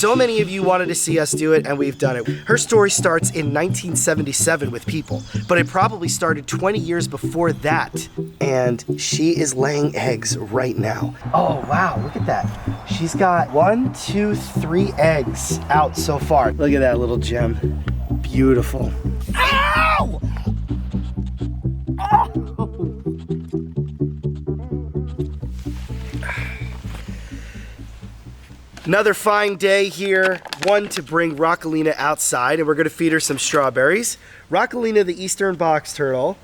So many of you wanted to see us do it, and we've done it. Her story starts in 1977 with people, but it probably started 20 years before that. And she is laying eggs right now. Oh, wow, look at that. She's got 1, 2, 3 eggs out so far. Look at that little gem. Beautiful. Ow! Oh! Another fine day here, one to bring ROCKALINA outside, and we're gonna feed her some strawberries. ROCKALINA, the eastern box turtle,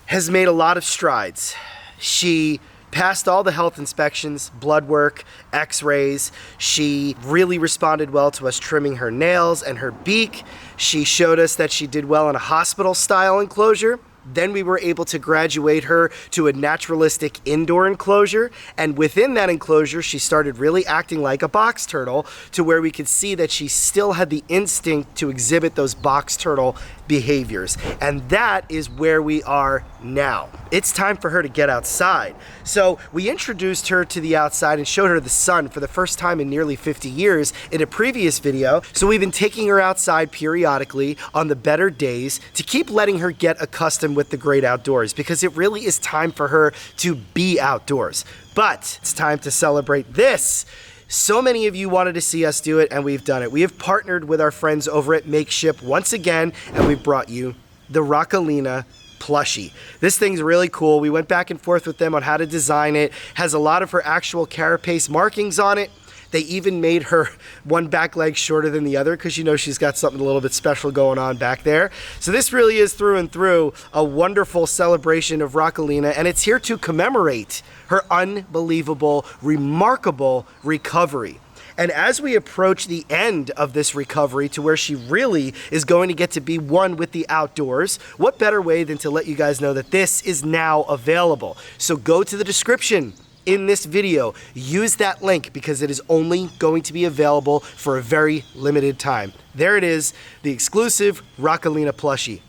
has made a lot of strides. She passed all the health inspections, blood work, x-rays. She really responded well to us trimming her nails and her beak. She showed us that she did well in a hospital-style enclosure. Then we were able to graduate her to a naturalistic indoor enclosure, and within that enclosure she started really acting like a box turtle, to where we could see that she still had the instinct to exhibit those box turtle behaviors. And that is where we are now. It's time for her to get outside. So we introduced her to the outside and showed her the sun for the first time in nearly 50 years in a previous video. So we've been taking her outside periodically on the better days to keep letting her get accustomed with the great outdoors, because it really is time for her to be outdoors. But it's time to celebrate this. So many of you wanted to see us do it, and we've done it. We have partnered with our friends over at Makeship once again, and we've brought you the ROCKALINA plushie. This thing's really cool. We went back and forth with them on how to design it. Has a lot of her actual carapace markings on it. They even made her one back leg shorter than the other, because you know she's got something a little bit special going on back there. So this really is through and through a wonderful celebration of ROCKALINA, and it's here to commemorate her unbelievable, remarkable recovery. And as we approach the end of this recovery, to where she really is going to get to be one with the outdoors, what better way than to let you guys know that this is now available. So go to the description in this video, use that link, because it is only going to be available for a very limited time. There it is, the exclusive ROCKALINA plushie.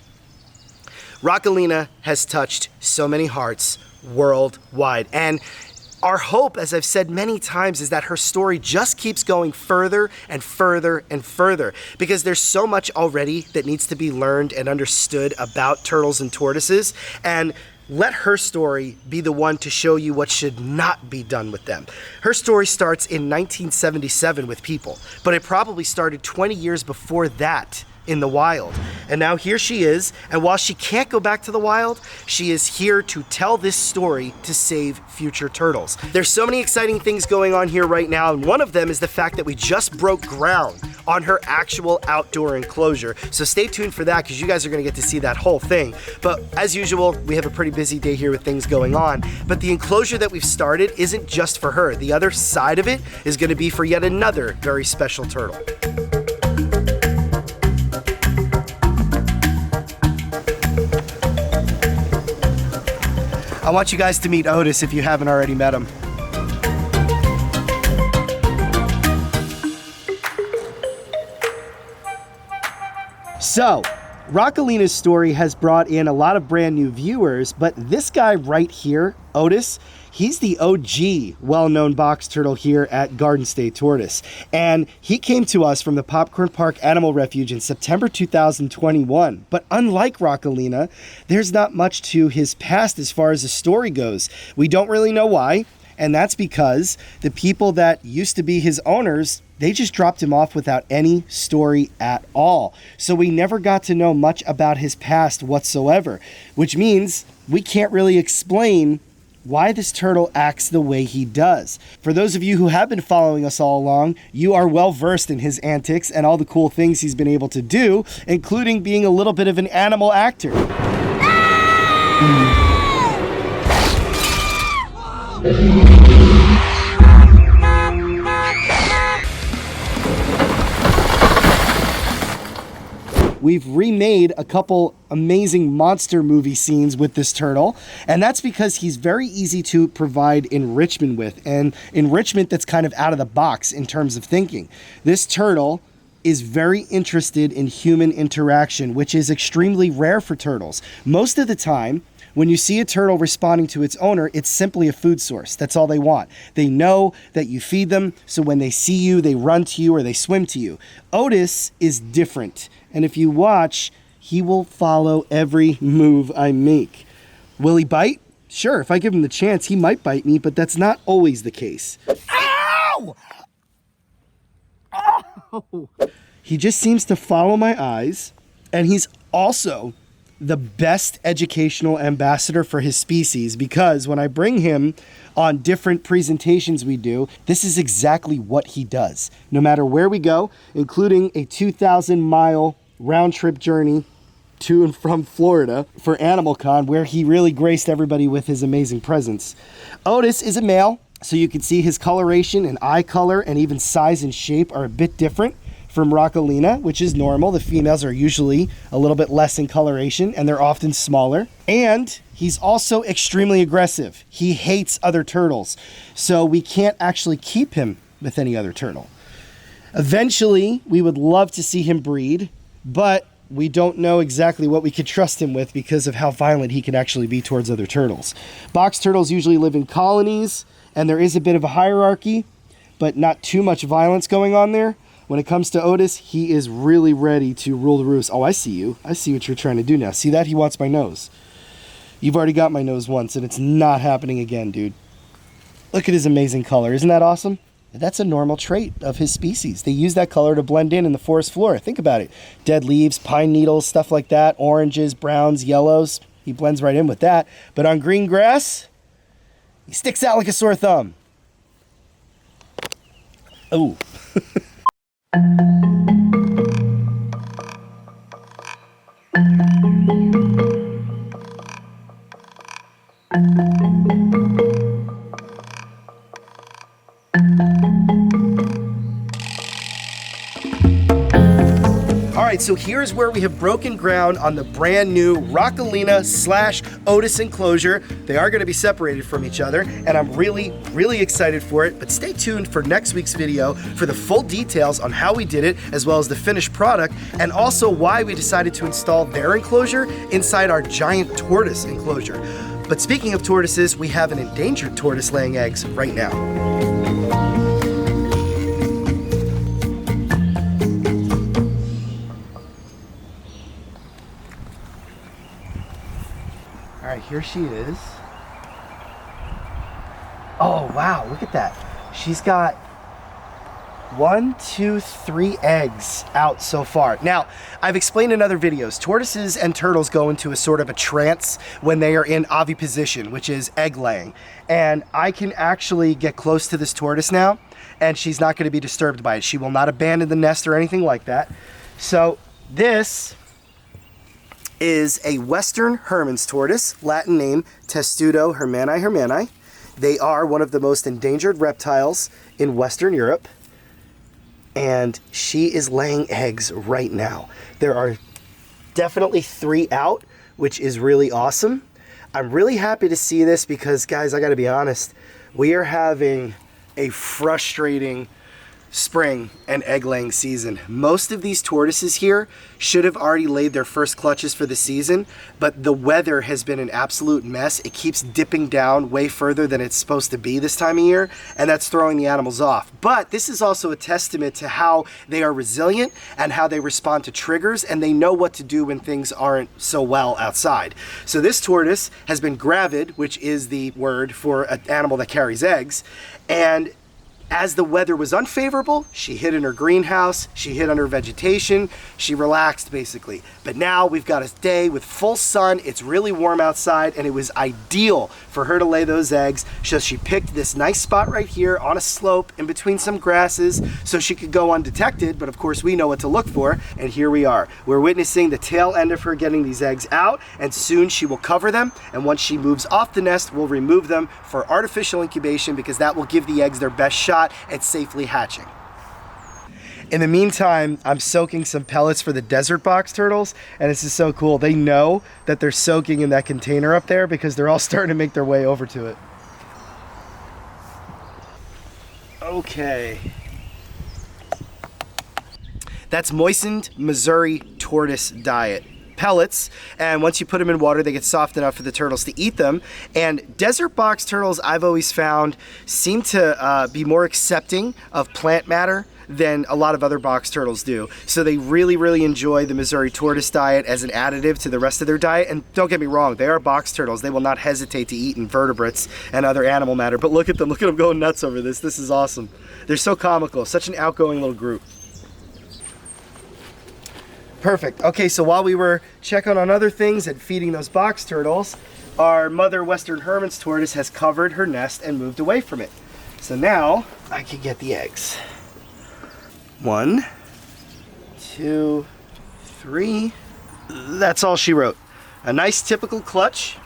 ROCKALINA has touched so many hearts worldwide, and our hope, as I've said many times, is that her story just keeps going further and further and further, because there's so much already that needs to be learned and understood about turtles and tortoises, and let her story be the one to show you what should not be done with them. Her story starts in 1977 with people, but it probably started 20 years before that in the wild. And now here she is, and while she can't go back to the wild, she is here to tell this story to save future turtles. There's so many exciting things going on here right now, and one of them is the fact that we just broke ground on her actual outdoor enclosure. So stay tuned for that, because you guys are gonna get to see that whole thing. But as usual, we have a pretty busy day here with things going on, but the enclosure that we've started isn't just for her. The other side of it is gonna be for yet another very special turtle. I want you guys to meet Otis if you haven't already met him. So, ROCKALINA's story has brought in a lot of brand new viewers, but this guy right here, Otis, he's the OG well-known box turtle here at Garden State Tortoise. And he came to us from the Popcorn Park Animal Refuge in September 2021. But unlike ROCKALINA, there's not much to his past as far as the story goes. We don't really know why, and that's because the people that used to be his owners, they just dropped him off without any story at all. So we never got to know much about his past whatsoever, which means we can't really explain why this turtle acts the way he does. For those of you who have been following us all along, you are well versed in his antics and all the cool things he's been able to do, including being a little bit of an animal actor. We've remade a couple amazing monster movie scenes with this turtle, and that's because he's very easy to provide enrichment with, and enrichment that's kind of out of the box in terms of thinking. This turtle is very interested in human interaction, which is extremely rare for turtles. Most of the time, When you see a turtle responding to its owner, it's simply a food source. That's all they want. They know that you feed them, so when they see you, they run to you or they swim to you. Otis is different, and if you watch, he will follow every move I make. Will he bite? Sure, if I give him the chance, he might bite me, but that's not always the case. Ow! Ow! He just seems to follow my eyes, and he's also the best educational ambassador for his species, because when I bring him on different presentations we do, this is exactly what he does. No matter where we go, including a 2,000-mile round-trip journey to and from Florida for Animal Con, where he really graced everybody with his amazing presence. Otis is a male, so you can see his coloration and eye color and even size and shape are a bit different from ROCKALINA, which is normal. The females are usually a little bit less in coloration, and they're often smaller. And he's also extremely aggressive. He hates other turtles, so we can't actually keep him with any other turtle. Eventually, we would love to see him breed, but we don't know exactly what we could trust him with because of how violent he can actually be towards other turtles. Box turtles usually live in colonies, and there is a bit of a hierarchy, but not too much violence going on there. When it comes to Otis, he is really ready to rule the roost. Oh, I see you. I see what you're trying to do now. See that? He wants my nose. You've already got my nose once, and it's not happening again, dude. Look at his amazing color. Isn't that awesome? That's a normal trait of his species. They use that color to blend in the forest floor. Think about it. Dead leaves, pine needles, stuff like that. Oranges, browns, yellows. He blends right in with that. But on green grass, he sticks out like a sore thumb. Oh. Alright, so here's where we have broken ground on the brand new ROCKALINA / Otis enclosure. They are going to be separated from each other, and I'm really, really excited for it. But stay tuned for next week's video for the full details on how we did it, as well as the finished product, and also why we decided to install their enclosure inside our giant tortoise enclosure. But speaking of tortoises, we have an endangered tortoise laying eggs right now. All right, here she is. Oh, wow, look at that. She's got 1, 2, 3 eggs out so far. Now, I've explained in other videos, tortoises and turtles go into a sort of a trance when they are in oviposition, which is egg laying. And I can actually get close to this tortoise now, and she's not going to be disturbed by it. She will not abandon the nest or anything like that. So this is a Western Hermann's tortoise, Latin name Testudo hermanni hermanni. They are one of the most endangered reptiles in Western Europe, and she is laying eggs right now. There are definitely 3 out, which is really awesome. I'm really happy to see this because, guys, I gotta be honest, we are having a frustrating spring and egg laying season. Most of these tortoises here should have already laid their first clutches for the season, but the weather has been an absolute mess. It keeps dipping down way further than it's supposed to be this time of year, and that's throwing the animals off. But this is also a testament to how they are resilient and how they respond to triggers, and they know what to do when things aren't so well outside. So this tortoise has been gravid, which is the word for an animal that carries eggs, and as the weather was unfavorable, she hid in her greenhouse, she hid under vegetation, she relaxed basically. But now we've got a day with full sun, it's really warm outside, and it was ideal for her to lay those eggs. So she picked this nice spot right here on a slope in between some grasses so she could go undetected, but of course we know what to look for, and here we are. We're witnessing the tail end of her getting these eggs out, and soon she will cover them, and once she moves off the nest, we'll remove them for artificial incubation because that will give the eggs their best shot at safely hatching. In the meantime, I'm soaking some pellets for the desert box turtles, and this is so cool. They know that they're soaking in that container up there because they're all starting to make their way over to it. Okay. That's moistened Missouri tortoise diet. pellets, and once you put them in water, they get soft enough for the turtles to eat them. And desert box turtles, I've always found, seem to be more accepting of plant matter than a lot of other box turtles do. So they really, really enjoy the Missouri tortoise diet as an additive to the rest of their diet. And don't get me wrong, they are box turtles. They will not hesitate to eat invertebrates and other animal matter. But look at them going nuts over this. This is awesome. They're so comical, such an outgoing little group. Perfect. Okay, so while we were checking on other things and feeding those box turtles, our mother Western Hermann's tortoise has covered her nest and moved away from it. So now I can get the eggs. 1, 2, 3. That's all she wrote. A nice typical clutch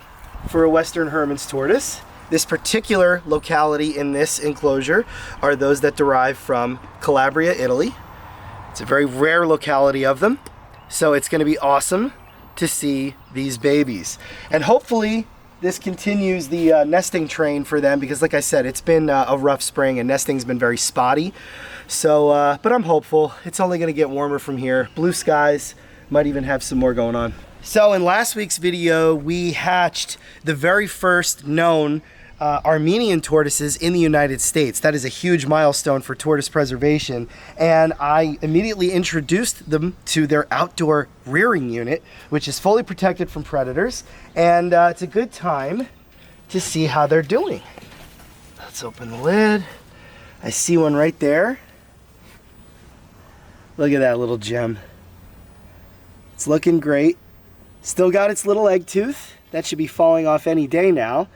for a Western Hermann's tortoise. This particular locality in this enclosure are those that derive from Calabria, Italy. It's a very rare locality of them. So it's going to be awesome to see these babies. And hopefully this continues the nesting train for them, because like I said, it's been a rough spring and nesting's been very spotty. So, but I'm hopeful. It's only going to get warmer from here. Blue skies, might even have some more going on. So in last week's video, we hatched the very first known Armenian tortoises in the United States. That is a huge milestone for tortoise preservation, and I immediately introduced them to their outdoor rearing unit, which is fully protected from predators, and it's a good time to see how they're doing. Let's open the lid. I see one right there. Look at that little gem. It's looking great. Still got its little egg tooth. That should be falling off any day now.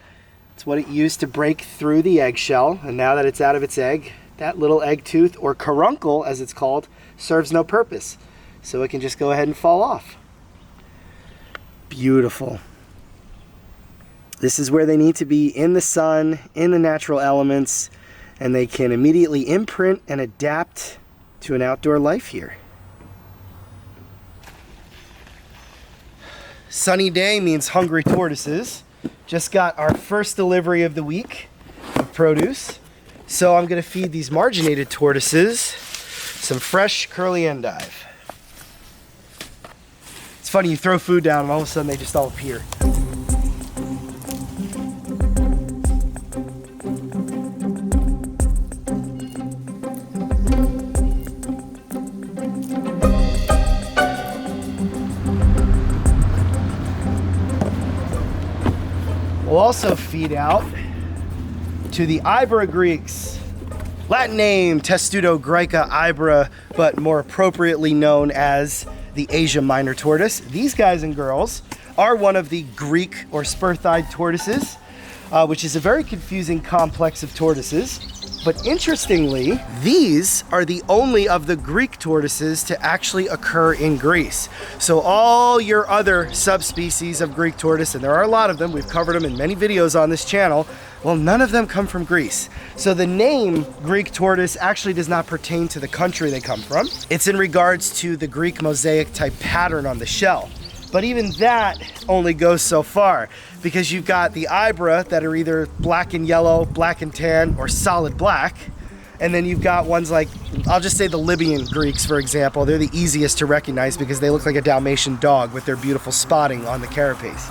It's what it used to break through the eggshell, and now that it's out of its egg, that little egg tooth, or caruncle as it's called, serves no purpose. So it can just go ahead and fall off. Beautiful. This is where they need to be, in the sun, in the natural elements, and they can immediately imprint and adapt to an outdoor life here. Sunny day means hungry tortoises. Just got our first delivery of the week of produce. So I'm gonna feed these marginated tortoises some fresh curly endive. It's funny, you throw food down and all of a sudden they just all appear. We'll also feed out to the Ibera Greeks. Latin name Testudo graeca ibera, but more appropriately known as the Asia Minor tortoise. These guys and girls are one of the Greek or spur-thighed tortoises, which is a very confusing complex of tortoises. But interestingly, these are the only of the Greek tortoises to actually occur in Greece. So all your other subspecies of Greek tortoise, and there are a lot of them, we've covered them in many videos on this channel, well, none of them come from Greece. So the name Greek tortoise actually does not pertain to the country they come from. It's in regards to the Greek mosaic type pattern on the shell. But even that only goes so far, because you've got the Ibera that are either black and yellow, black and tan, or solid black. And then you've got ones like, I'll just say the Libyan Greeks, for example. They're the easiest to recognize because they look like a Dalmatian dog with their beautiful spotting on the carapace.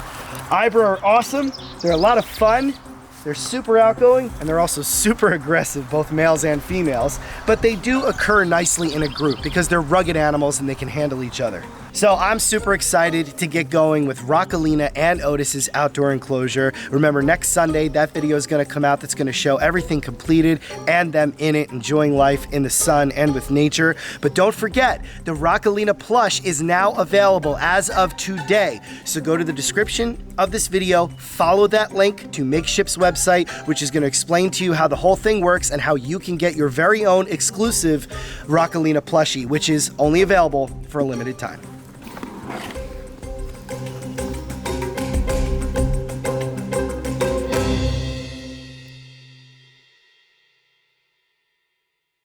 Ibera are awesome. They're a lot of fun. They're super outgoing, and they're also super aggressive, both males and females, but they do occur nicely in a group because they're rugged animals and they can handle each other. So I'm super excited to get going with ROCKALINA and Otis's outdoor enclosure. Remember, next Sunday, that video is gonna come out that's gonna show everything completed and them in it, enjoying life in the sun and with nature. But don't forget, the ROCKALINA plush is now available as of today. So go to the description of this video, follow that link to Makeship's website, which is gonna explain to you how the whole thing works and how you can get your very own exclusive ROCKALINA plushie, which is only available for a limited time.